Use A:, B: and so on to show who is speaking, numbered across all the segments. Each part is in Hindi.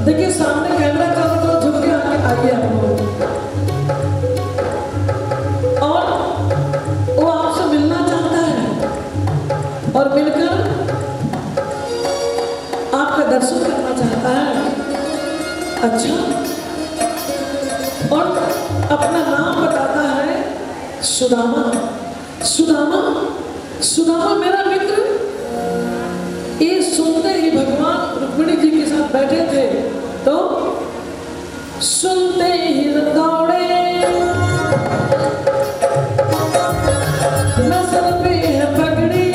A: देखिए सामने कैमरा चल रहा तो झुक के आइए आप लोग, और वो आपसे मिलना चाहता है और मिलकर आपका दर्शन करना चाहता है। अच्छा, और अपना नाम बताता है सुदामा। सुदामा, सुदामा मेरा मित्र। ये सुनते ही भगवान रुक्मिणी जी के साथ बैठे थे तो सुनते ही दौड़े, नजर पे है पगड़ी,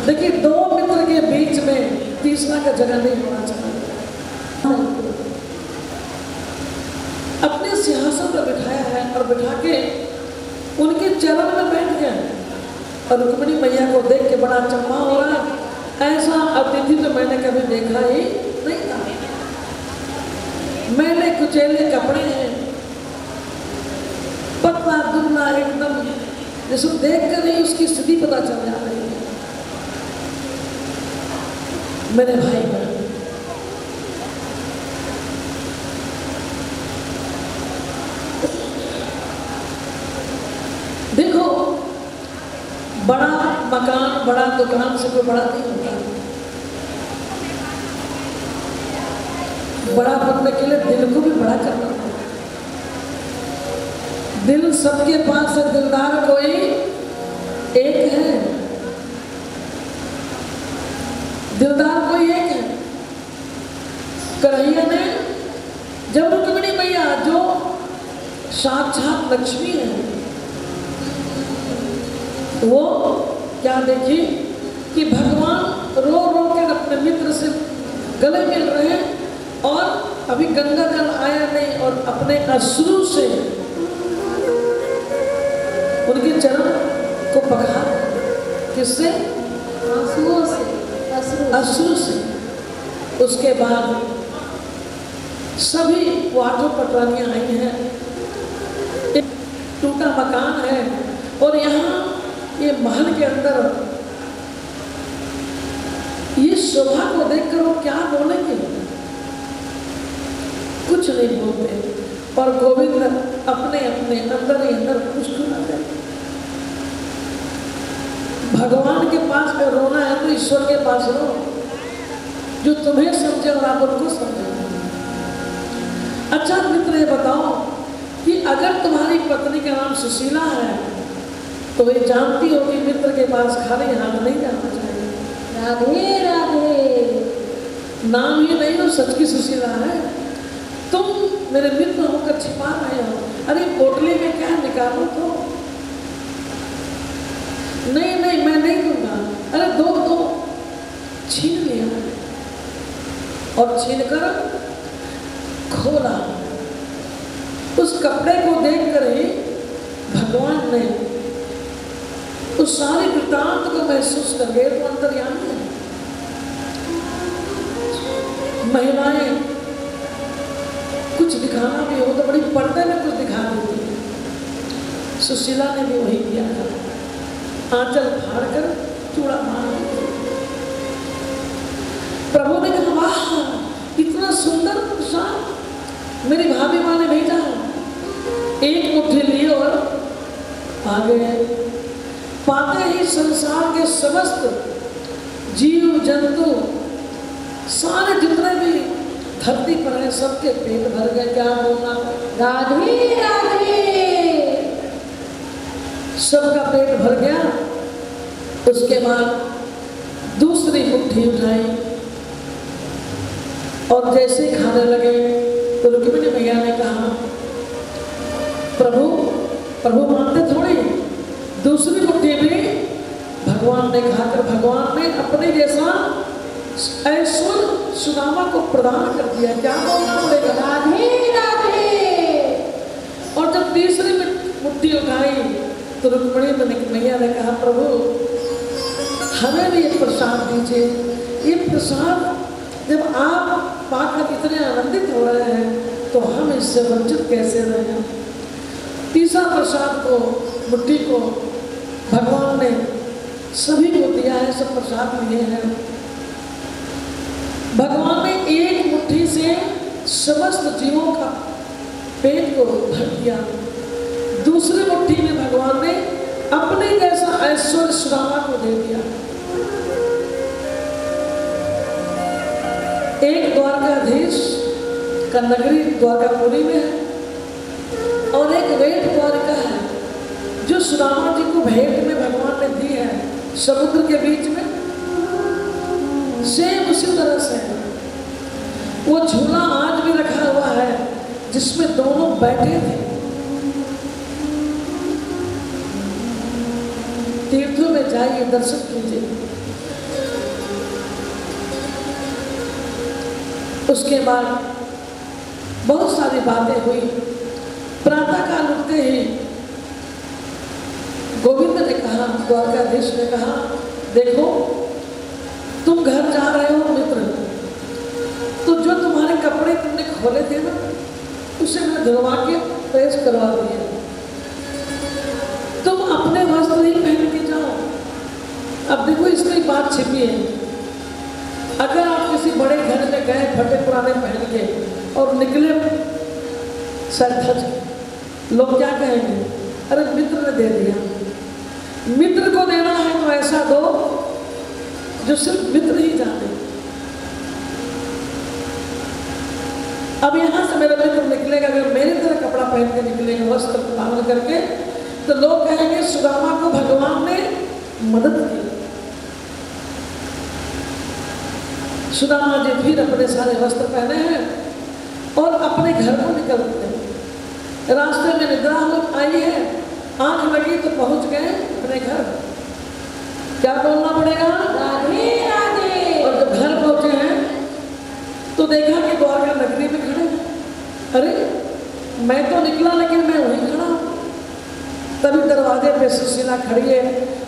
A: देखिए दो मित्र के बीच में तीसरा का जगह नहीं होना चाहिए। अपने सिंहासन पर बिठाया है और बिठा के उनके चरण में बैठ गए और रुक्मिणी मैया को देख के बड़ा चम्मा हो रहा है। ऐसा अतिथि तो मैंने कभी देखा ही नहीं था। मैंने कुचेले कपड़े हैं, पतला दुबला एकदम जिसको देख कर ही उसकी स्थिति पता चल जा रही है। मेरे भाई बहन, देखो, बड़ा मकान, बड़ा दुकान से कोई बड़ा नहीं होता। बड़ा बनने के लिए दिल को भी बड़ा करना पड़ता है। दिल सबके पास है, दिलदार कोई एक है, दिलदार कोई एक है। कन्हैया ने जब रुक्मिणी मैया जो साक्षात लक्ष्मी है, वो क्या देखी कि भगवान रो रो कर अपने मित्र से गले मिल रहे हैं और अभी गंगा जल आया नहीं, और अपने अश्रु से उनके चरण को पकड़ा। किससे?
B: आंसुओं से,
A: अश्रु से। उसके बाद सभी वो 8 पटरानियां आई हैं। एक टूटा मकान है और यहाँ ये महल के अंदर ये शोभा को देखकर वो क्या बोलेंगे? कुछ नहीं बोलते। और गोविंद अपने अपने अंदर ही अंदर मुस्कुराते। भगवान के पास में रोना है तो ईश्वर के पास रो, जो तुम्हें समझे और आप उनको समझे। अच्छा मित्र, ये बताओ कि अगर तुम्हारी पत्नी का नाम सुशीला है तो वे जानती हो कि मित्र के पास खाली हाथ नहीं जाना चाहिए।
B: राधे राधे।
A: नाम ही नहीं हो, सच की सुशीला है। तुम मेरे मित्र होकर छिपा रहे हो। अरे पोटली में क्या निकालो तो। नहीं नहीं मैं नहीं दूंगा। अरे दो दो। छीन लिया और छीन कर खोला। उस कपड़े को देखकर ही भगवान ने उस सारे वृत्तांत को महसूस कर गए। तो अंतर्यामी है। महिलाएं कुछ दिखाना भी हो तो बड़ी पर्दे में कुछ दिखा देती है। सुशीला ने भी वही किया था। आंचल फाड़ कर चूड़ा मार दिया। प्रभु ने कहा, वाह इतना सुंदर प्रसाद मेरी भाभी माँ ने भेजा। एक मुट्ठी लिए और आ गए। पाते ही संसार के समस्त जीव जंतु सारे जितने भी धरती पर है सबके पेट भर गए। क्या बोलना?
B: राधे राधे।
A: सबका पेट भर गया। उसके बाद दूसरी मुट्ठी उठाई और जैसे खाने लगे तो रुक्मिणी मैया ने कहा, प्रभु प्रभु मानते थोड़ी। दूसरी मुट्ठी भी भगवान ने खाकर भगवान ने अपने जैसा ऐश्वर्य सुदामा को प्रदान कर दिया। क्या बोलना पड़ेगा?
B: राधे राधे।
A: और जब तीसरी मुट्ठी उठाई तो रुक्मिणी मैया ने कहा, प्रभु हमें भी ये प्रसाद दीजिए। ये प्रसाद जब आप पाकर इतने आनंदित हो रहे हैं तो हम इससे वंचित कैसे रहें? तीसरा प्रसाद को, मुट्ठी को भगवान ने सभी को दिया है। सब प्रसाद लिए हैं। भगवान ने एक मुट्ठी से समस्त जीवों का पेट को भर दिया। दूसरी मुट्ठी में भगवान ने अपने जैसा ऐश्वर्य सुदामा को दे दिया। एक द्वारकाधीश का नगरी द्वारकापुरी में है और एक वेट द्वारिका है जो सुदामा जी को भेंट में भगवान ने दी है समुद्र के बीच में। सेम उसी तरह से वो झूला आज भी रखा हुआ है जिसमें दोनों बैठे थे। तीर्थों में जाइए, दर्शन कीजिए। उसके बाद बहुत सारी बातें हुई। प्रातः काल उठते ही गोविंद ने कहा, द्वारकाधीश ने कहा, देखो तुम घर जा रहे हो मित्र, तो जो तुम्हारे कपड़े तुमने खोले थे ना उसे मैं धुलवा के प्रेस करवा दिया। तुम अपने वस्त्र अब देखो इसमें एक बात छिपी है। अगर आप किसी बड़े घर में गए फटे पुराने पहन के और निकले सर धज के, लोग क्या कहेंगे? अरे मित्र ने दे दिया। मित्र को देना है तो ऐसा दो जो सिर्फ मित्र ही जाने। अब यहां से मेरा मित्र निकलेगा, अगर मेरी तरह कपड़ा पहन के निकलेगा, वस्त्र धारण करके, तो लोग कहेंगे सुदामा को भगवान ने मदद की। सुदामा जी फिर अपने सारे वस्त्र पहने हैं और अपने घर को निकलते हैं। रास्ते में निद्रा आई है, आंख लगी तो पहुंच गए अपने घर। क्या बोलना पड़ेगा?
B: राधे राधे।
A: और जब घर पहुंचे हैं तो देखा कि द्वारका नगरी में खड़े हैं। अरे मैं तो निकला लेकिन मैं वहीं खड़ा हूं। तभी दरवाजे पे सुशीला खड़ी है।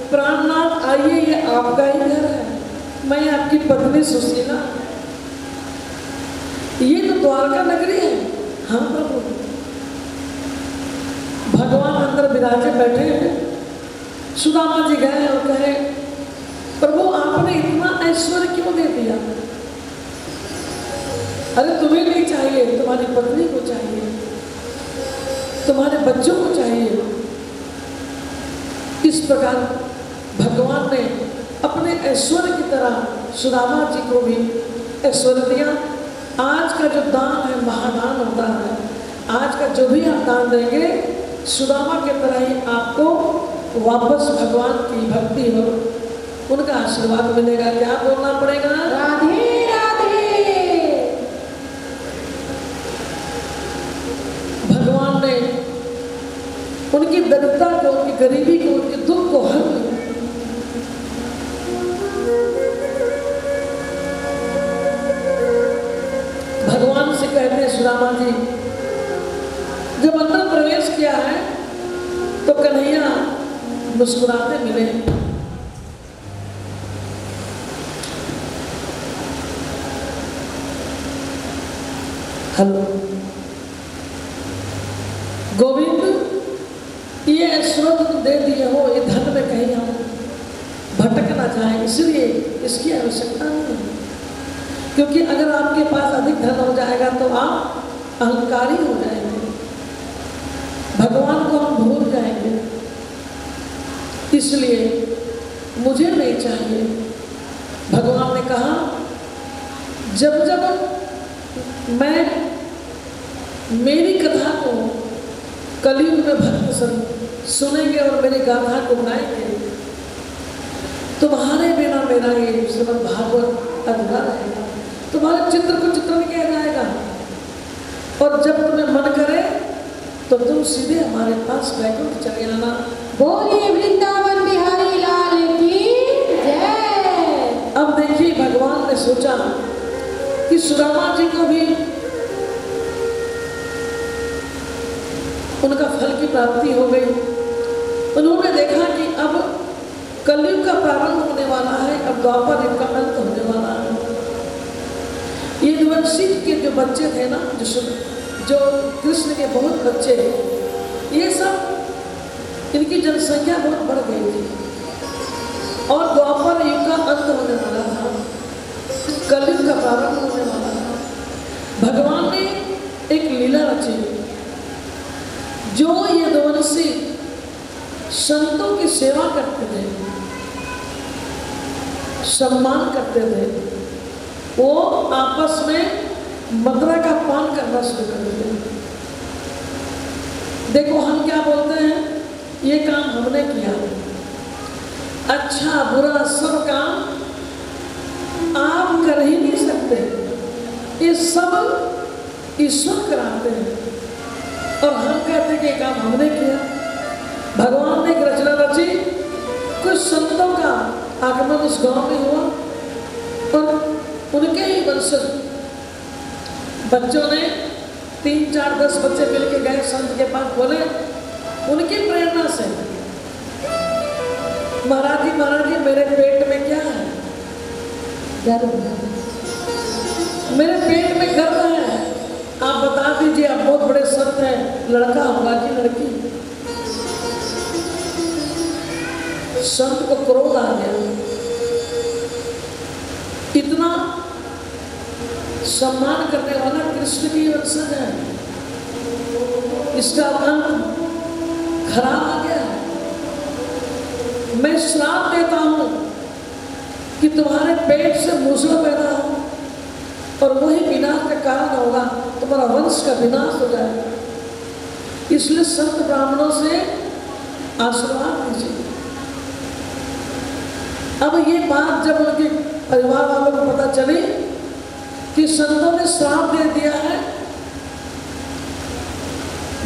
A: प्राणनाथ आइए, ये आपका ही घर है, मैं आपकी पत्नी सुशीला। ये तो द्वारका नगरी है। हाँ प्रभु। भगवान अंदर विराजे बैठे हैं। सुदामा जी गए और कहे प्रभु आपने इतना ऐश्वर्य क्यों दे दिया? अरे तुम्हें नहीं चाहिए, तुम्हारी पत्नी को चाहिए, तुम्हारे बच्चों को चाहिए। इस प्रकार भगवान ने अपने ऐश्वर्य की तरह सुदामा जी को भी ऐश्वर्य दिया। आज का जो दान है महादान होता है। आज का जो भी आप दान देंगे सुदामा के तरह ही आपको वापस भगवान की भक्ति हो, उनका आशीर्वाद मिलेगा। क्या बोलना पड़ेगा?
B: राधे राधे।
A: भगवान ने उनकी दरिद्रता को, उनकी गरीबी को, उनके दुख को हर लिया। भगवान से कहते हैं सुदामा जी, जब अंदर प्रवेश किया है तो कन्हैया मुस्कुराते मिले। हेलो गोविंद, ये ऐश्वर्य तुम दे दिए हो, ये धन में कहीं हम भटक ना जाए, इसलिए इसकी आवश्यकता नहीं है। क्योंकि अगर आपके पास अधिक धन हो जाएगा तो आप अहंकारी हो जाएंगे, भगवान को हम भूल जाएंगे, इसलिए मुझे नहीं चाहिए। भगवान ने कहा जब जब मैं मेरी कथा को कलयुग में भक्त सुनेंगे और मेरी गाथा को गाएंगे, तुम्हारे बिना मेरा ये श्रीमद् भागवत अधूरा रहेगा, तुम्हारे चित्र को चित्र नहीं किया जाएगा। और जब तुम्हें मन करे तो तुम सीधे हमारे पास वैकुंठ चले आना।
B: बोलिए वृंदावन बिहारी लाल की जय।
A: अब देखिए भगवान ने सोचा कि सुदामा जी को भी उनका फल की प्राप्ति हो गई। उन्होंने देखा कि अब कलयुग का प्रारंभ होने वाला है, अब द्वापर युग का अंत होने वाला है। ये यदुवंशी के जो बच्चे थे ना, जो कृष्ण के बहुत बच्चे, ये सब इनकी जनसंख्या बहुत बढ़ गई थी और द्वापर युग का अंत होने वाला था, कलयुग का प्रारंभ होने वाला था। भगवान ने एक लीला रची। जो ये यदुवंशी संतों की सेवा करते थे, सम्मान करते थे, वो आपस में मदिरा का पान करना शुरू कर दिया। देखो हम क्या बोलते हैं, ये काम हमने किया, अच्छा बुरा सब काम आप कर ही नहीं सकते, ये सब ईश्वर कराते हैं और हम कहते हैं कि ये काम हमने किया। भगवान ने एक रचना रची, कुछ संतों का आगमन उस गांव में हुआ और उनके ही वंशज बच्चों ने 3, 4, 10 बच्चे मिलके गए संत के पास, बोले उनकी प्रेरणा से, महाराज जी मेरे पेट में क्या है? गर्भ। मेरे पेट में गर्भ है, आप बता दीजिए, आप बहुत बड़े संत हैं, लड़का होगा कि लड़की? संत को क्रोध आ गया। इतना सम्मान करने वाला कृष्ण की वंशज है, इसका अंत खराब आ गया है। मैं श्राप देता हूं कि तुम्हारे पेट से मूसड़ पैदा हो और वही विनाश का कारण होगा, तुम्हारा वंश का विनाश हो जाएगा। इसलिए संत ब्राह्मणों से आशीर्वाद दीजिए। अब ये बात जब उनके परिवार वालों को पता चली कि संतों ने श्राप दे दिया है,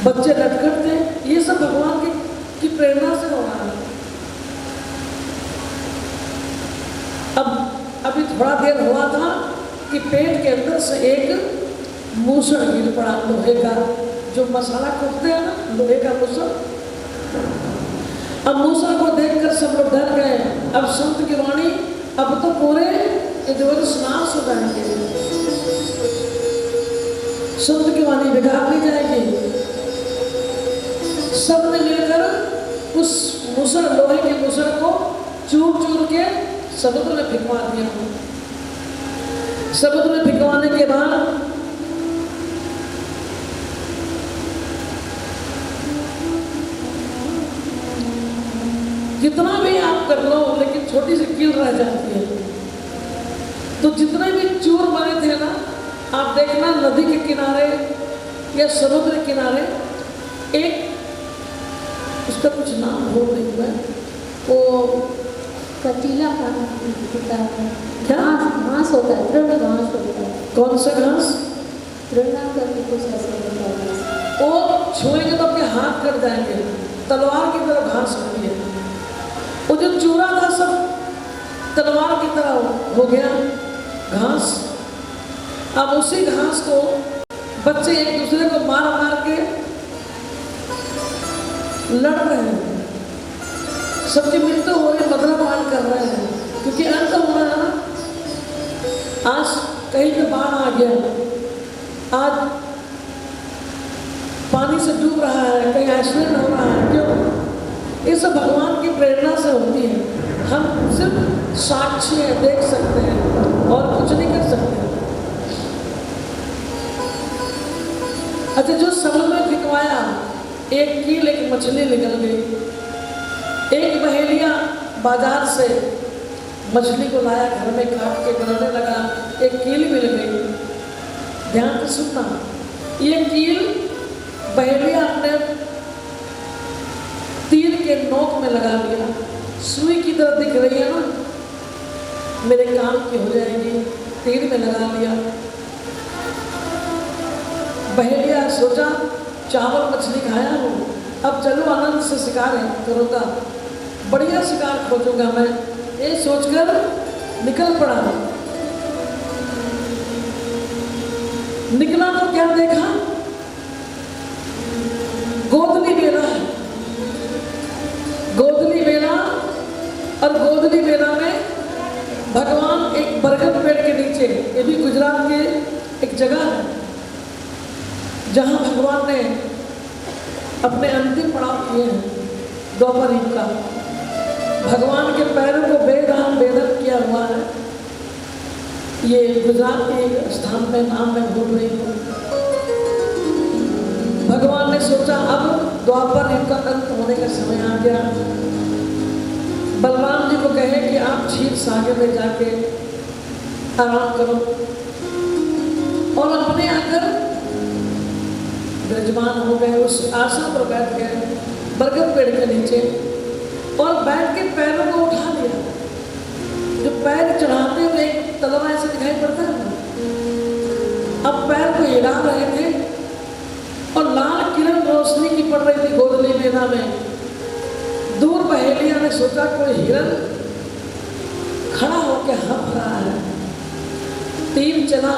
A: बच्चे लटकट थे, ये सब भगवान की प्रेरणा से हो रहा है। अब अभी थोड़ा देर हुआ था कि पेट के अंदर से एक मूसड़ गिर पड़ा, लोहे का, जो मसाला कूटते हैं ना, लोहे का मूसड़। अब मूसड़ को देखकर सब लोग डर गए। अब संत की वाणी, अब तो पूरे यदुवंश नाश हो जाएंगे, संत की वाणी बिगाड़ दी जाएगी। सब ने मिलकर उस मूसड़, लोहे के मूसड़ को चूर चूर के समुद्र में फेंकवा दिया। समुद्र में फेंकवाने के बाद जितना भी आप कर लो, लेकिन छोटी सी कील रह जाती है। तो जितने भी चूर बने थे ना, आप देखना नदी के किनारे या समुद्र के किनारे एक, उसका कुछ नाम भूल रही मैं, वो
B: कटीला होता है,
A: क्या
B: घास होता है, तृण घास होता है।
A: कौन सा घास?
B: तृणा करके कुछ ऐसे होता है।
A: वो छुएंगे तो आपके हाथ कट जाएंगे, तलवार की तरह घास होती है। वो जो चूरा था सब तलवार की तरह हो गया घास। अब उसी घास को बच्चे एक दूसरे को मार मार के लड़ रहे हैं, सबकी मृत्यु हो रही, मदरापान कर रहे हैं, क्योंकि अंत हो रहा है ना। आज कहीं पे बाढ़ आ गया, आज पानी से डूब रहा है, कहीं एक्सीडेंट हो रहा है। क्यों? ये सब भगवान की प्रेरणा से होती है। हम सिर्फ साक्षी है, देख सकते हैं और कुछ नहीं कर सकते। अच्छा, जो समुद्र में फेंकवाया, एक कील, एक मछली निकल गई। एक बहेलिया बाजार से मछली को लाया, घर में काट के बनाने लगा, एक कील मिल गई। ध्यान से सुनना, ये कील बहेलिया अपने तीर के नोक में लगा लिया। सुई की तरह दिख रही है ना, मेरे काम की हो जाएगी, तीर में लगा लिया। बहेलिया सोचा चावल मछली खाया हूँ, अब चलो आनंद से शिकार करूँगा, बढ़िया शिकार खोजूंगा मैं, ये सोचकर निकल पड़ा। निकला तो क्या देखा, गोदली बेला है। गोदली बेला, और गोदली बेला में भगवान एक बरगद पेड़ के नीचे, ये भी गुजरात के एक जगह है जहां भगवान ने अपने अंतिम पड़ाव किए हैं, द्वापर युग का। भगवान के पैरों को बेदाम बेदम किया हुआ है। ये गुजरात के एक स्थान में, नाम मैं भूल रही हूँ। भगवान ने सोचा अब द्वापर युग का अंत होने का समय आ गया। बलराम जी को कहे कि आप क्षीर सागर में जाके आराम करो, और अपने आकर विराजमान हो गए। उस आसन पर बैठ गए बरगद पेड़ के नीचे, और बैठ के पैरों को उठा लिया। जो पैर चढ़ाते हुए एक तलवा ऐसे दिखाई पड़ता है ना, अब पैर को हिला रहे थे और लाल किरण रोशनी की पड़ रही थी गोदली बेला में। दूर बहेलिया ने सोचा कोई हिरण खड़ा होकर हंस रहा है। तीर चला,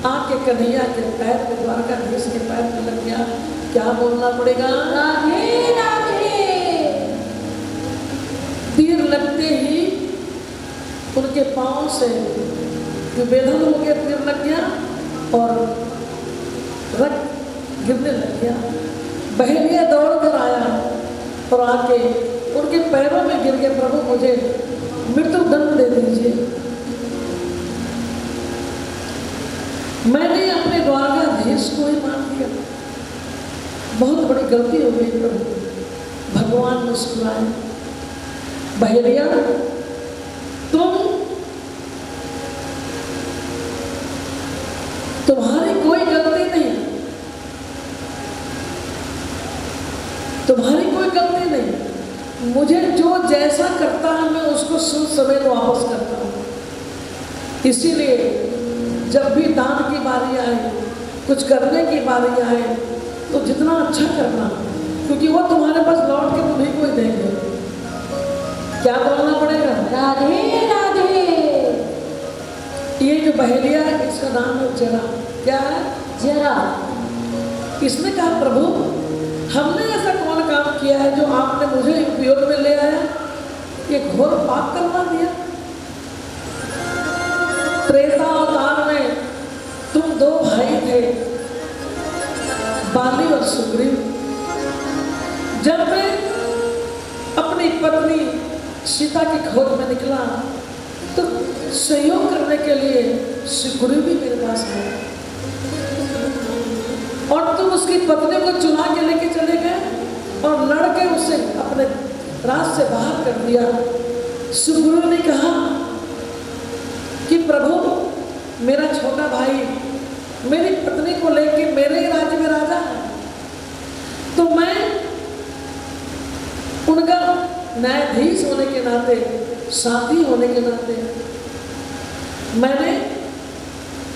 A: आके कन्हैया के पैर पे, द्वारकाधीश के पैर पे लग गया। क्या बोलना पड़ेगा?
B: राधे राधे।
A: तीर लगते ही उनके पांव से बेधन हो गया, तीर लग गया और रक्त गिरने लग गया। बहेलिया दौड़ कर आया और आके उनके पैरों में गिर के, प्रभु मुझे मृत्यु दंड दे दीजिए। मैंने अपने द्वारकाधीश को ही मान लिया, बहुत बड़ी गलती हो गई प्रभु। भगवान मुस्कुराए, बहेलिया तुम्हारी कोई गलती नहीं, तुम्हारी कोई गलती नहीं। मुझे जो जैसा करता है मैं उसको सुन समेत वापस करता हूँ। इसीलिए जब भी दान की बारी आए, कुछ करने की बारी आए, तो जितना अच्छा करना, क्योंकि वो तुम्हारे पास लौट के तुम्हें कोई देंगे। क्या बोलना पड़ेगा?
B: राधे राधे।
A: ये जो बहेलिया है इसका नाम है जरा। क्या है?
B: जरा।
A: इसने कहा प्रभु हमने ऐसा कौन काम किया है जो आपने मुझे उपयोग में ले आया, ये घोर पाप करवा दिया। त्रेता अवतार में तुम दो भाई थे, बाली और सुग्रीव। जब मैं अपनी पत्नी सीता की खोज में निकला तो सहयोग करने के लिए सुग्रीव भी मेरे पास आया, और तुम उसकी पत्नी को चुरा के लेके चले गए और लड़के उसे अपने राज से बाहर कर दिया। सुग्रीव ने कहा कि प्रभु मेरा छोटा भाई मेरी पत्नी को लेके मेरे ही राज्य में राजा है, तो मैं उनका न्यायाधीश होने के नाते, साथी होने के नाते मैंने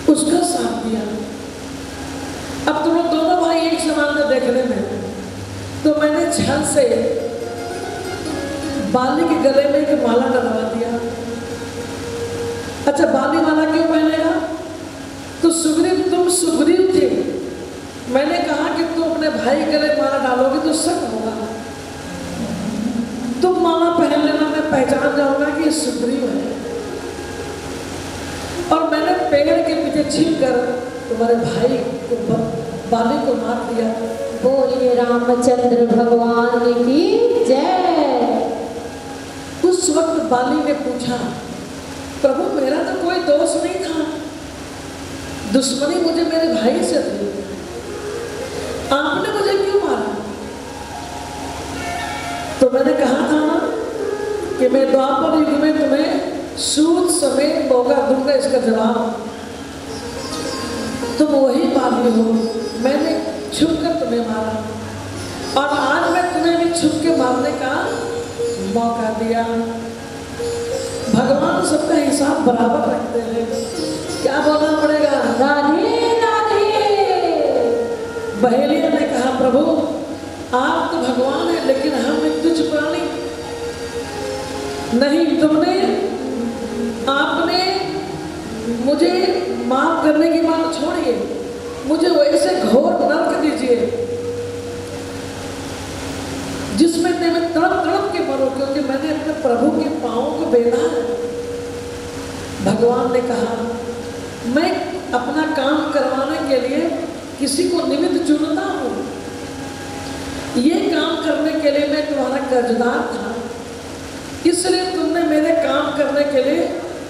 A: उसका साथ दिया। अब तुम लोग दोनों भाई एक समान थे देखने में, तो मैंने छल से बाली के गले में एक माला डलवा दिया। अच्छा, बाली माला क्यों पहनेगा? तो सुग्रीव, तुम सुग्रीव थे, मैंने कहा कि तुम अपने भाई के गले माला डालोगे तो शक होगा, तुम माला पहन लेना, मैं पहचान जाऊंगा कि ये सुग्रीव है। और मैंने पेड़ के पीछे छिप कर तुम्हारे भाई को, बाली को मार दिया।
B: बोलिए रामचंद्र भगवान की जय।
A: उस वक्त बाली ने पूछा प्रभु मेरा तो कोई दोष नहीं था, दुश्मनी मुझे मेरे भाई से थी, आपने मुझे क्यों मारा? तो मैंने कहा था ना कि मैं द्वापर युग में तुम्हें सूद समेत मौका दूंगा इसका जवाब। तुम वही बाली हो, मैंने छुप कर तुम्हें मारा, और आज मैं तुम्हें भी छुप के मारने का मौका दिया। भगवान सबका हिसाब बराबर रखते हैं। क्या बोलना पड़ेगा?
B: राधे राधे।
A: बहेलिया ने कहा प्रभु आप तो भगवान है, लेकिन हम एक तुच्छ प्राणी नहीं। तुमने, आपने मुझे माफ करने की बात छोड़िए, मुझे वैसे घोर नरक दीजिए जिसमें मैं तड़प तड़प के मरूं, क्योंकि मैंने अपने प्रभु के पांवों को बेला है। भगवान ने कहा मैं अपना काम करवाने के लिए किसी को निमित्त चुनता हूं, ये काम करने के लिए मैं तुम्हारा कर्जदार था, इसलिए तुमने मेरे काम करने के लिए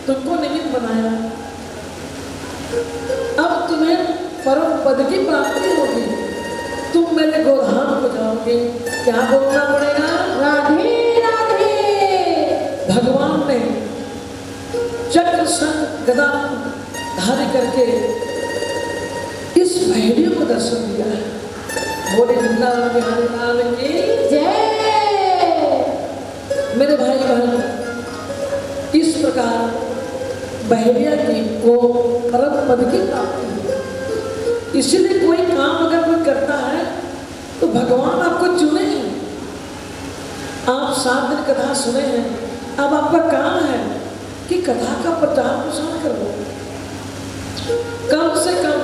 A: तुमको निमित्त बनाया। अब तुम्हें परम पद की प्राप्ति होगी, तुम मेरे गोधाम हो जाओगे। क्या बोलना पड़ेगा?
B: राधे राधे।
A: भगवान ने चक्र शंख गदा धारी करके इस बहेलिया को दर्शन दिया है। बोले वृंदावन बिहारी लाल की
B: जय।
A: मेरे भाई बहन, इस प्रकार बहेलिया की को परम पद की प्राप्ति है। इसीलिए कोई काम अगर कोई करता है तो भगवान आपको चुने हैं। आप 7 दिन कथा सुने हैं, अब आपका काम है कि कथा का प्रचार प्रसार करो। कम से कम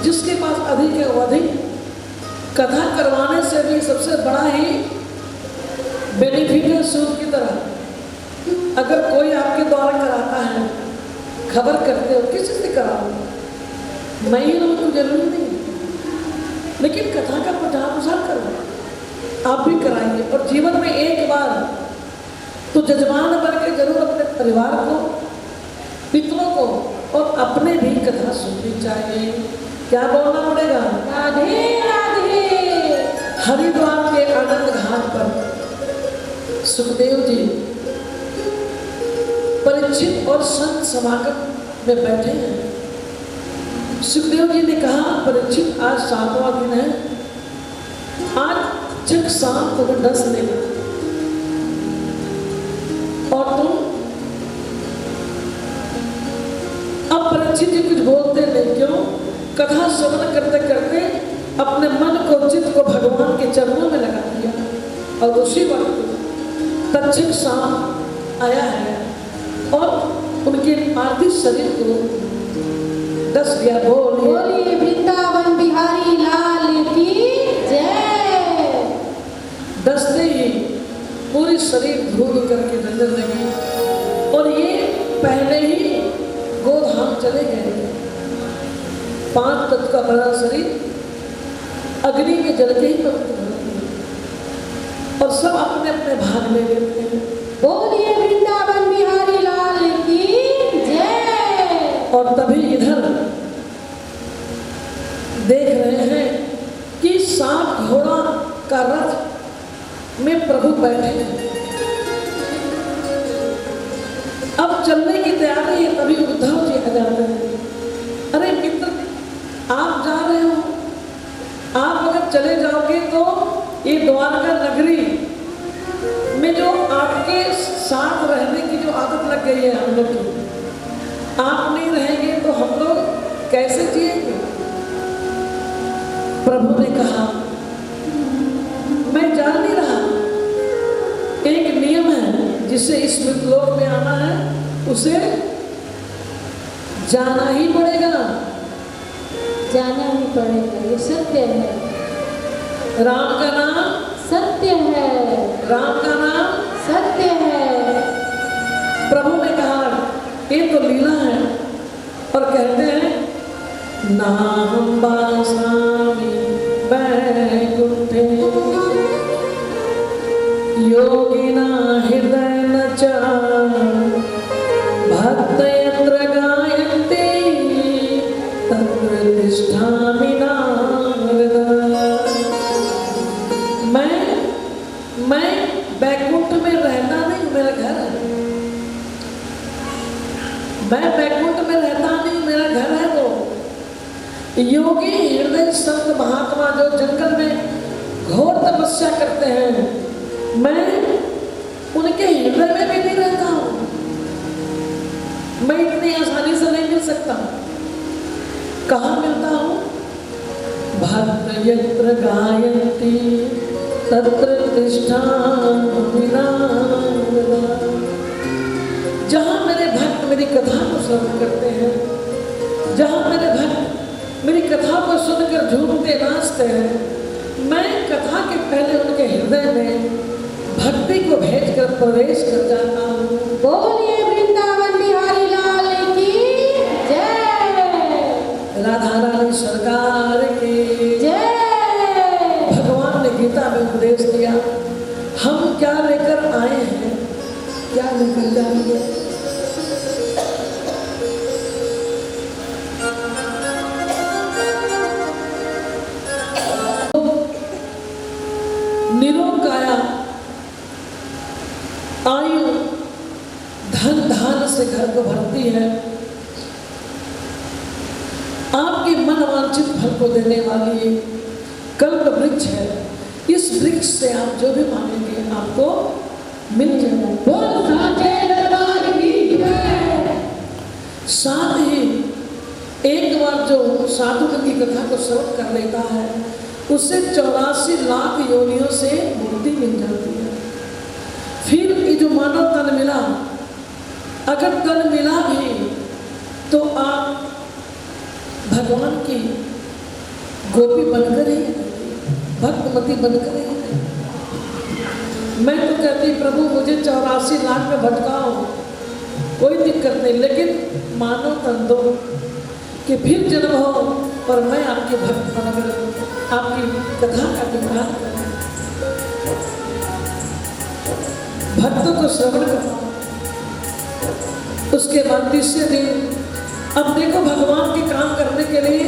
A: जिसके पास अधिक है वो अधिक, कथा करवाने से भी सबसे बड़ा ही बेनिफिट है सूद की तरह। अगर कोई आपके द्वारा कराता है, खबर करते हो किसी से कराओ, मैं ही लोगों को जरूरी नहीं, लेकिन कथा का प्रचार प्रसार करो, आप भी कराइए। और जीवन में एक बार तो जजमान बन के जरूर अपने परिवार को, पितरों को और अपने भी कथा सुननी चाहिए। क्या बोलना पड़ेगा?
B: राधे राधे।
A: हरिद्वार के आनंद घाट पर सुखदेव जी परीक्षित और संत समागम में बैठे हैं। सुखदेव जी ने कहा, परीक्षित आज 7वां दिन है, आज जब शाम को 10 लेगा और तुम अब परीक्षित जी कुछ बोलते नहीं, क्यों? कथा श्रवण करते करते अपने मन को चित्त को भगवान के चरणों में लगा दिया और उसी वक्त तक्षक शाम आया है और उनके पार्थिव शरीर को दस दिया।
B: बोलिए वृंदावन बिहारी लाल की जय।
A: दसते ही पूरी शरीर धूल करके नजर लगी और ये पहले ही गोधाम चले गए। 5 तत्व का बड़ा शरीर अग्नि में जल के ही पवित्र होते हैं और सब अपने अपने भाग में लेते हैं।
B: बोलिए वृंदावन बिहारी लाल की जय।
A: और तभी इधर देख रहे हैं कि 7 घोड़ा का रथ में प्रभु बैठे हैं। अब चलने की तैयारी है, तभी उद्धव जी आ जाते हैं। अरे मित्र, आप जा रहे हो, आप अगर चले जाओगे तो ये द्वारका नगरी में जो आपके साथ रहने की जो आदत लग गई है हम लोग की, आप नहीं रहेंगे तो हम लोग कैसे जिएंगे? प्रभु ने कहा, मैं जा नहीं रहा, एक नियम है, जिसे इस मृतलोक में आना है उसे जाना ही पड़ेगा।
B: जाना ही पड़ेगा, ये सत्य है।
A: राम का नाम
B: सत्य है।
A: राम का नाम
B: सत्य है।
A: प्रभु ने कहा, ये तो लीला है। और कहते हैं, नाम बासामि बैकुंठे योगिना हृदय न च भक्त यत्र गायन्ति तत्र तिष्ठामि नारद। मैं बैकुंठ में रहता नहीं, मेरा घर है। मैं बैकुंठ में रहता नहीं, मेरा घर है। वो योगी हृदय संत महात्मा जो जंगल में घोर तपस्या करते हैं, मैं उनके हृदय में भी नहीं रहता हूं। मैं इतनी आसानी से नहीं मिल सकता। कहाँ मिलता हूं? भक्त यत्र गायन्ति तत्र तिष्ठामि नारद। जहाँ मेरे भक्त मेरी कथा को श्रवण करते हैं, जहाँ मेरे भक्त मेरी कथा को सुनकर झूमते नाचते हैं, मैं कथा के पहले उनके हृदय में भक्ति को भेजकर प्रवेश कर जाता हूँ।
B: बोलिए वृंदावन बिहारी लाल की जय।
A: राधा रानी सरकार की
B: जय।
A: भगवान ने गीता में उपदेश दिया, हम क्या लेकर आए हैं, क्या लेकर जाएंगे। निरोगकाया आयु धन धान से घर को भरती है, आपके मन वांछित फल को देने वाली कल्प वृक्ष है। इस वृक्ष से आप जो भी मांगेंगे आपको मिल जाएगा। बोल साचे दरबार की जय। साथ ही एक बार जो साधु की कथा को श्रवण कर लेता है, उससे 84 लाख योनियों से मुक्ति मिल जाती है। फिर ये जो मानव तन मिला, अगर तन मिला भी तो आप भगवान की गोपी बनकर ही, भक्तमती बनकर ही। मैं तो कहती प्रभु मुझे 84 लाख में भटकाओ, कोई दिक्कत नहीं, लेकिन मानो तन दो कि फिर जन्म हो और मैं आपके भक्त बनकर आपकी कथा का विधान करूं, भक्तों को श्रवण करूं। उसके बाद तीसरे दिन अब देखो भगवान के काम करने के लिए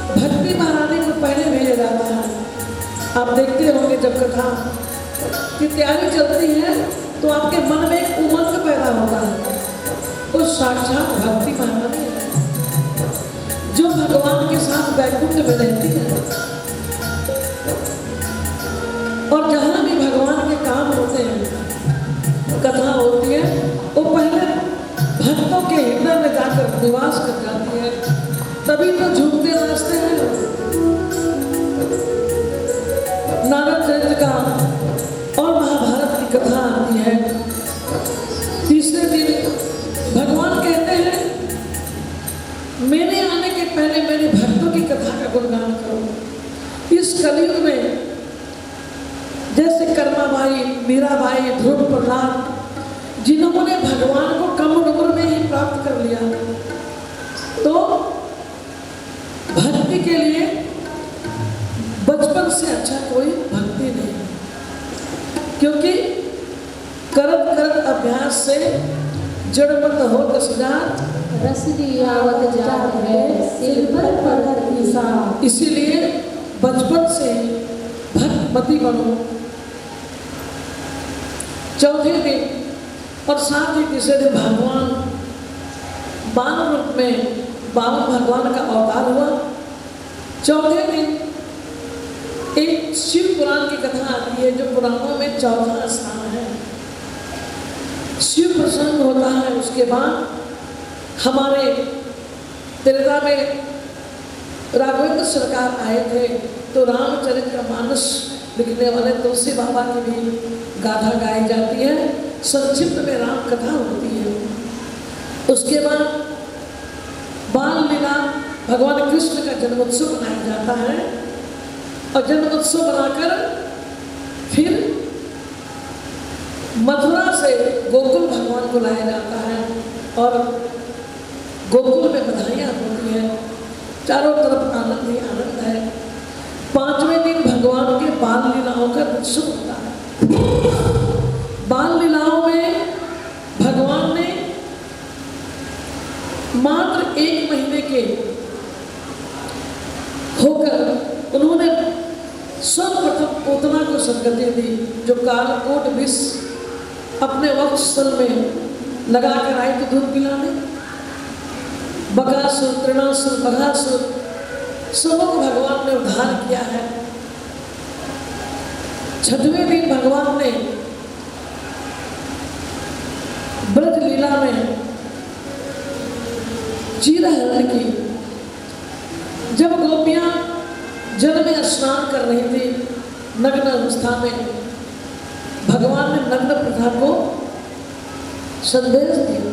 A: भक्ति महारानी को पहले भेजा जाता है। आप देखते होंगे जब कथा की तैयारी चलती है तो आपके मन में एक उमंग पैदा होता है। वो साक्षात भक्ति महारानी है जो भगवान के साथ वैकुंठ में रहती है। और जहां भी भगवान के काम होते हैं, कथा होती है, वो पहले भक्तों के हृदय में जाकर निवास कर जाती है, तभी तो झूमते नाचते हैं। नारद चरित्र का और महाभारत की कथा आती है। तीसरे दिन भगवान कहते हैं मेरे आने के पहले मेरे भक्तों की कथा का गुणगान करो। इस कलयुग में जैसे कर्माबाई, मीराबाई, ध्रुव प्रहलाद, जिन्होंने भगवान को कम उम्र में ही प्राप्त कर लिया, तो भक्ति के लिए बचपन से अच्छा कोई भक्ति नहीं, क्योंकि करत करत अभ्यास से जड़मत हो 10,000
B: रसदियावत जात है सिलवर पर निशान।
A: इसीलिए बचपन से भक्तमती बनो। चौथे दिन और साथ ही तीसरे दिन भगवान बाल रूप में बावन भगवान का अवतार हुआ। चौथे दिन एक शिव पुराण की कथा आती है जो पुराणों में चौथा स्थान है। शिव प्रसन्न होता है। उसके बाद हमारे त्रेता में राघवेंद्र सरकार आए थे, तो रामचरितमानस लिखने वाले तुलसी बाबा की भी गाथा गाई जाती है, संक्षिप्त में राम कथा होती है। उसके बाद बाल लीला भगवान कृष्ण का जन्मोत्सव मनाया जाता है और जन्मोत्सव बनाकर फिर मथुरा से गोकुल भगवान को लाया जाता है और गोकुल में बधाइयाँ होती हैं। चारों तरफ आनंद ही आनंद है। पांचवें दिन भगवान के बाल लीलाओं का उत्सव होता है। बाल लीलाओं में भगवान ने मात्र 1 महीने के होकर उन्होंने सर्वप्रथम पूतना को सदगति दी, जो कालकोट विष अपने वक्षस्थल में लगाकर आए थे दूध पिलाने। बकासुर, तृणासुर, बघासुर सबों को भगवान ने उद्धार किया है। छठवें दिन भगवान ने ब्रज लीला में चीरहरण की। जब गोपियां जल में स्नान कर रही थी नग्न अवस्था में, भगवान ने नग्न प्रथा को संदेश दिया।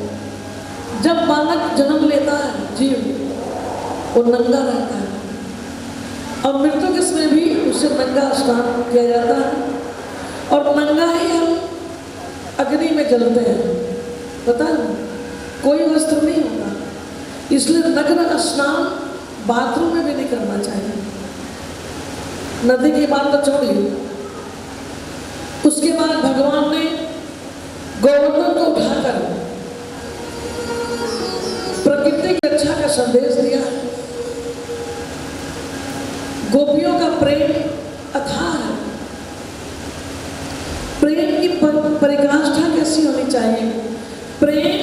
A: जब बालक जन्म लेता है जीव, वो नंगा रहता है और मृत्यु के समय भी उसे नंगा स्नान किया जाता है और नंगा ही हम अग्नि में जलते हैं। पता है, कोई वस्त्र नहीं होता, इसलिए नग्न स्नान बाथरूम में भी नहीं करना चाहिए। नदी की बात तो छोड़िए। उसके बाद भगवान ने गोवर्धन को उठाकर प्रकृति की रक्षा का संदेश दिया। गोपियों का प्रेम अथाह है। प्रेम की परिकाष्ठा कैसी होनी चाहिए? प्रेम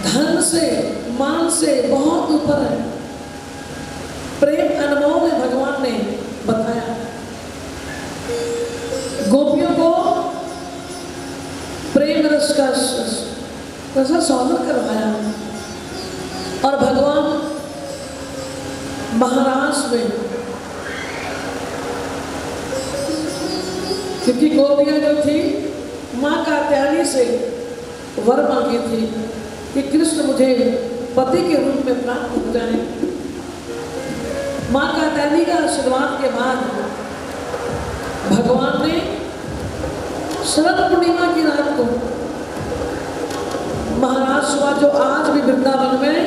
A: धन से, मान से बहुत ऊपर है। प्रेम अनुभव में भगवान ने बताया। गोपियों को प्रेम रस का सौंदर्य करवाया और भगवान महाराष्ट्र में, क्योंकि गोपियां जो थी माँ कात्यायनी से वर मांगी थी कि कृष्ण मुझे पति के रूप में प्राप्त हो जाए। माँ कात्यायनी का आशीर्वाद के बाद भगवान ने शरद पूर्णिमा की रात को महाराज हुआ, जो आज भी वृंदावन में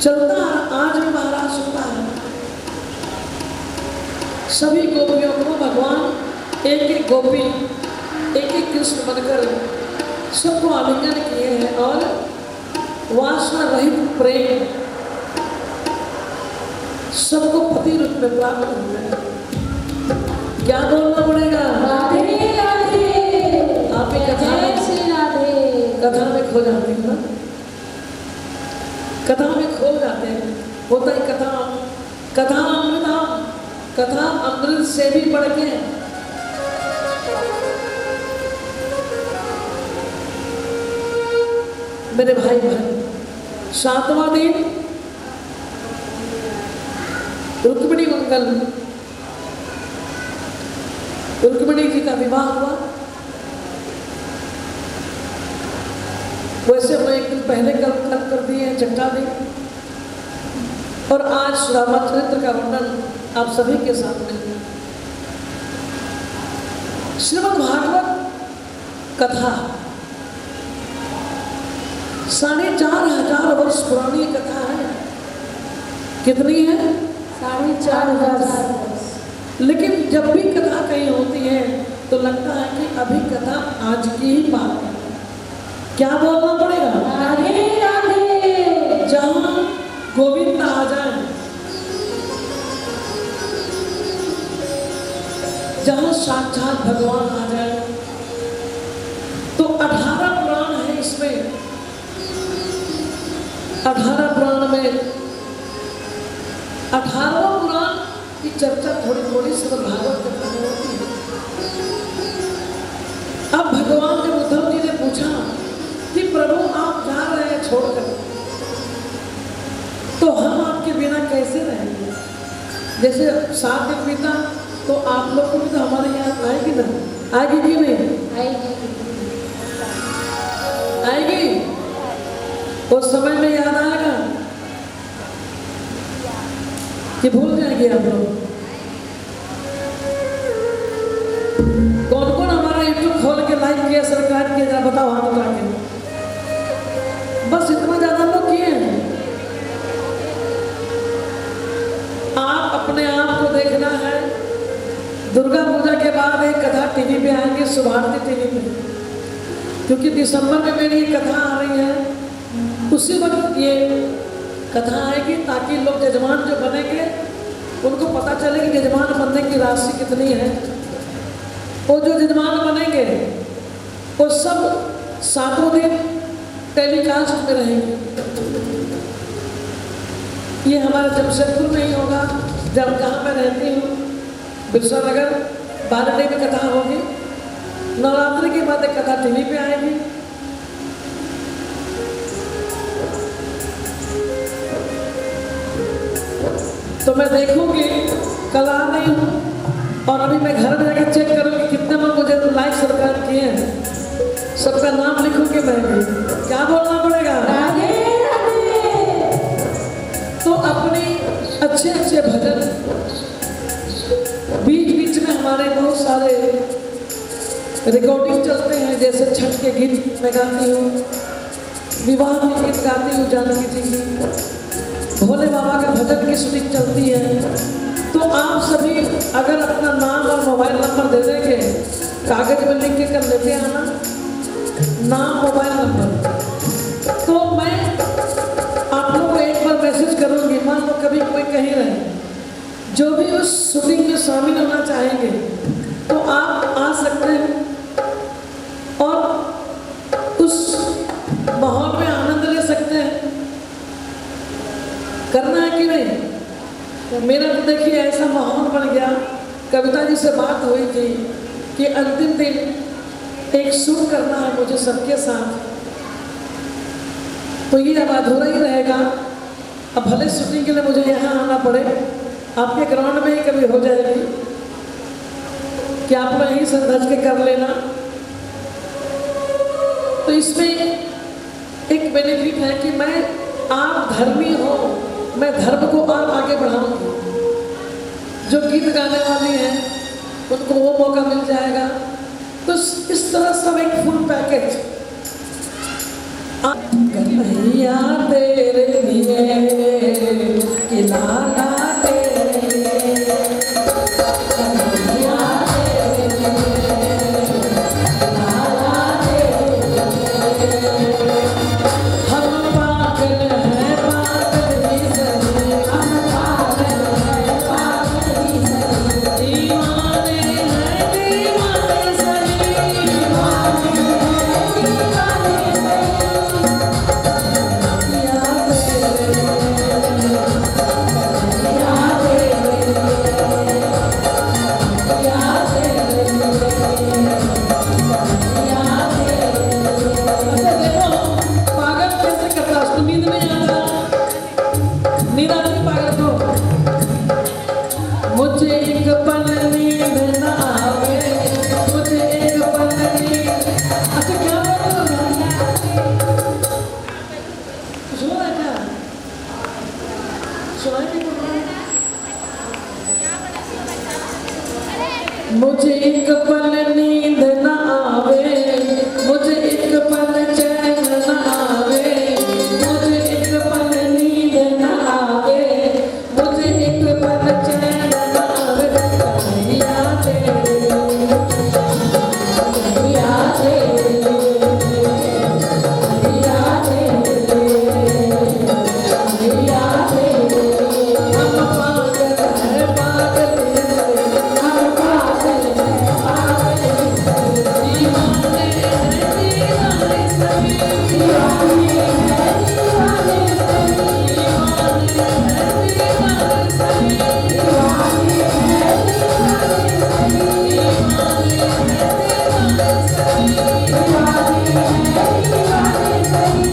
A: चलता है, आज भी महाराज होता है। सभी गोपियों को भगवान एक एक गोपी, एक एक कृष्ण बनकर सबको आलिंगन किए हैं और वासना रहित प्रेम सबको पति रूप में प्राप्त हो जाए। क्या बोलना पड़ेगा?
B: राधे राधे।
A: आप ही कथा
B: जय श्री राधे।
A: कथा में खो जाते हैं ना, कथा में खो जाते हैं। होता है कथा कथा अमृता, कथा अमृत से भी बढ़ के। मेरे भाई बहन, 7वां दिन रुक्मिणी मंगल, रुक्मिणी जी का विवाह हुआ। वैसे मैं एक दिन पहले कल कर दिए चट्टा दी, और आज सुदामा चरित्र का वर्णन आप सभी के सामने। श्रीमद् भागवत कथा 4,500 वर्ष पुरानी कथा है। कितनी है?
B: 4,500 वर्ष।
A: लेकिन जब भी कथा कहीं होती है तो लगता है कि अभी कथा आज की ही बात है। क्या बोलना पड़ेगा?
B: राधे राधे।
A: जहां गोविंद आ जाए, जहां साक्षात भगवान आ जाए, तो 18 पुराण है इसमें। 18 पुराण में 18वां पुराण की चर्चा थोड़ी थोड़ी श्रीमद् भागवत कथा में होती है। अब भगवान जब उद्धव जी ने पूछा कि प्रभु आप जा रहे हैं छोड़कर, तो हम आपके बिना कैसे रहेंगे? जैसे 7 दिन बीता तो आप लोग को भी तो हमारे यहाँ आएगी ना, आएगी कि नहीं आएगी? उस समय में याद आएगा कि भूल जाएंगे आप लोग? कौन कौन हमारा यूट्यूब खोल के लाइक किया, सब्सक्राइब किया, जरा बताओ हाथ उठा के। बस इतना ज्यादा लोग किए हैं। आप अपने आप को देखना है। दुर्गा पूजा के बाद एक कथा टीवी पे आएंगे, सुभारती टीवी पे, क्योंकि दिसंबर में मेरी ये कथा आ रही है। उसी वक्त ये कथा आएगी ताकि लोग यजमान जो बनेंगे उनको पता चले कि यजमान बनने की राशि कितनी है। वो जो यजमान बनेंगे वो सब 7 दिन टेलीकास्ट में रहेंगे। ये हमारे जमशेदपुर में ही होगा, जब जहाँ मैं रहती हूँ बिरसा नगर, 12 में कथा होगी। नवरात्रि के बाद एक कथा टीवी पे आएगी। तो मैं देखूंगी, कल आ रही हूँ और अभी मैं घर में जाकर चेक करूंगी कितने लोग मुझे तो लाइक सब्सक्राइब किए हैं। सबका नाम लिखूंगी मैं भी। क्या बोलना पड़ेगा?
B: राधे राधे।
A: तो अपनी अच्छे अच्छे भजन, बीच बीच में हमारे बहुत सारे रिकॉर्डिंग चलते हैं। जैसे छठ के गीत मैं गाती हूँ, विवाह के गीत गाती हूँ जानकी जी की, भोले बाबा का भजन की शूटिंग चलती है। तो आप सभी अगर अपना नाम और मोबाइल नंबर दे देंगे, कागज में लिख के कर लेते हैं ना, नाम मोबाइल नंबर, तो मैं आप लोगों को एक बार मैसेज करूंगी। मान लो कभी कोई कहीं रहे, जो भी उस शूटिंग में शामिल होना चाहेंगे तो आप आ सकते हैं और उस माहौल में आनंद ले सकते हैं। करना है कि नहीं? तो मेरा तो देखिए ऐसा माहौल बन गया। कविता जी से बात हुई थी कि अंतिम दिन एक शूट करना है मुझे सबके साथ, तो ये अब अधूरा ही रहेगा। अब भले शूटिंग के लिए मुझे यहाँ आना पड़े, आपके ग्राउंड में ही कभी हो जाएगी कि आप लोग यहीं से धज के कर लेना। तो इसमें एक बेनिफिट है कि मैं, आप धर्मी हो, मैं धर्म को और आगे बढ़ाऊंगी। जो गीत गाने वाली हैं उनको वो मौका मिल जाएगा। तो इस तरह सब एक फुल पैकेज। कन्हैया तेरे लिए कि लाला तेरे लिए, कन्हैया तेरे लिए, लाला तेरे लिए, हम एक पल नींद न आवे, मुझे एक पल चैन न आवे, मुझे एक पल नींद न आवे, मुझे एक पल चैन न आवे। कन्हैया तेरे, कन्हैया तेरे, कन्हैया तेरे, कन्हैया तेरे। हम पागल हैं पागल हैं, हम पागल हैं पागल हैं, दीवाने हैं दीवाने सभी, दीवाने हैं दीवाने सभी, दीवाने हैं दीवाने सभी, दीवाने हैं दीवाने सभी, दीवाने हैं दीवाने सभी, दीवाने हैं दीवाने सभी।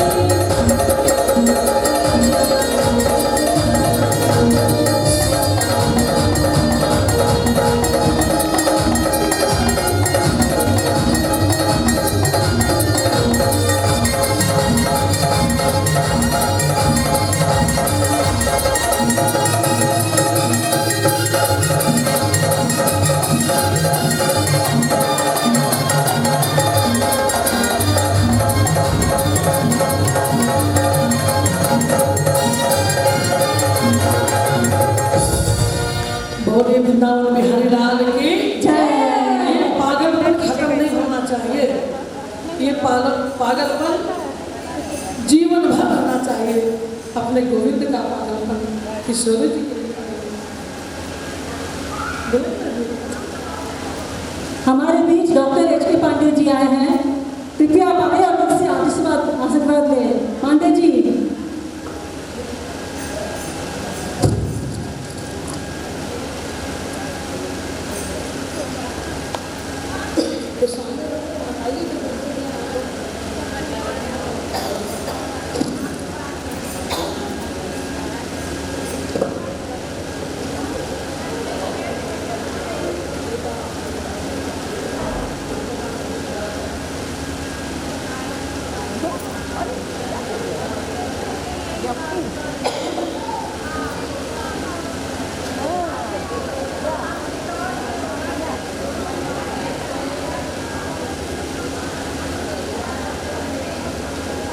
A: बोले वृंदावन बिहारी लाल की जय। ये पागलपन खत्म नहीं होना चाहिए, ये पागलपन जीवन भर रहना चाहिए। अपने गोविंद का पागलपन किशोर जी के लिए पागलपन।
C: हमारे बीच डॉक्टर एच.के. पांडे जी आए हैं, कृपया आप आए और उनसे आशीर्वाद लें। पांडे जी।
D: Yep.